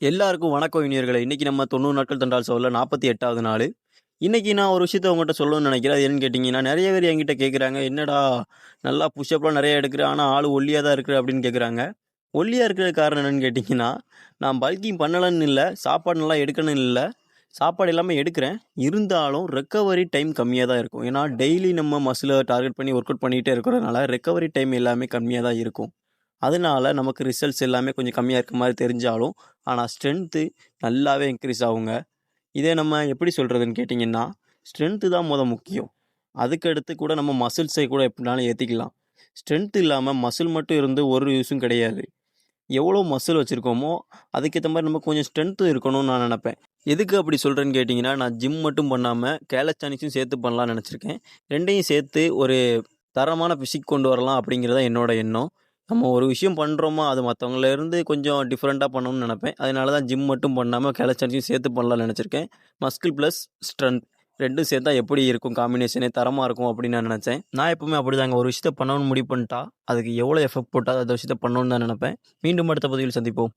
எல்லாருக்கும் வணக்கம் இனியர்களே. இன்னைக்கு நம்ம 90 நாட்கள் தண்டால் சோல்ல 48வது நாளு. இன்னைக்கு நான் ஒரு விஷயத்த உங்கள்ட்ட சொல்லணும்னு நெனைக்கிறேன். அது என்னன்னு கேட்டீங்கன்னா, நெறைய பேர் என்கிட்ட கேட்குறாங்க, "என்னடா நல்லா புஷ்அப்லாம் நெறைய எடுக்குற, ஆனா ஆளு ஒல்லியா தான் இருக்கிற" அப்படின்னு கேட்குறாங்க. ஒல்லியா இருக்கிறதுக்கு காரணம் என்னன்னு கேட்டீங்கன்னா, நான் பல்கிங் பண்ணலன்னு இல்ல, சாப்பாடு நல்லா எடுக்கணும்னு இல்ல. சாப்பாடு எல்லாமே எடுக்கிறேன். இருந்தாலும் ரெக்கவரி டைம் கம்மியா தான் இருக்கும். ஏன்னா, டெய்லி நம்ம மசில டார்கெட் பண்ணி ஒர்க் அவுட் பண்ணிட்டே இருக்கிறதுனால, ரெக்கவரி டைம் எல்லாமே கம்மியா தான் இருக்கும். அதனால நமக்கு ரிசல்ட்ஸ் எல்லாமே கொஞ்சம் கம்மியா இருக்க மாரி தெரிஞ்சாலும், ஆனா ஸ்ட்ரென்த்து நல்லாவே இன்க்ரீஸ் ஆகுங்க. இதே நம்ம எப்படி சொல்றதுன்னு கேட்டீங்கன்னா, ஸ்ட்ரென்த்து தான் முக்கியம். அதுக்கடுத்து கூட நம்ம மசில்ஸை கூட எப்படினாலும் ஏத்திக்கலாம். ஸ்ட்ரென்த் இல்லாம மசில் மட்டும் இருந்து ஒரு யூஸும் கிடையாது. எவ்வளோ மசில் வச்சிருக்கோமோ, அதுக்கேத்த மாரி நமக்கு கொஞ்சம் ஸ்ட்ரென்த்தும் இருக்கணும்னு நான் நெனப்பேன். எதுக்கு அப்படி சொல்றேன்னு கேட்டீங்கன்னா, நான் ஜிம் மட்டும் பண்ணாம கேலஸ்தானிக்ஸும் சேர்த்து பண்ணலாம்னு நெனச்சிருக்கேன். 2யும் சேர்த்து ஒரு தரமான பிசிக் கொண்டு வரலாம் அப்படிங்கிறது தான் என்னோட எண்ணம். நம்ம ஒரு விஷயம் பண்றோமா, அது மத்தவங்கள்ல இருந்து கொஞ்சம் டிஃபரெண்ட்டா பண்ணணும்னு நெனப்பேன். அதனால தான் ஜிம் மட்டும் பண்ணாம கேலஸ்தானிக்ஸும் சேர்த்து பண்ணலாம்னு நெனச்சிருக்கேன். மஸ்கில் பிளஸ் ஸ்ட்ரென்த் 2ம் சேர்த்தா எப்படி இருக்கும் காம்பினேஷனே தரமா இருக்கும் அப்படின்னு நான் நெனச்சேன். நான் எப்பவுமே அப்படிதாங்க. ஒரு விஷயத்த பண்ணணும்னு முடிவு பண்ணிட்டா, அதுக்கு எவ்வளோ எஃபோர்ட் போட்டா அந்த விஷயத்த பண்ணணும்னு தான் நெனப்பேன். மீண்டும் அடுத்த பதிவில் சந்திப்போம்.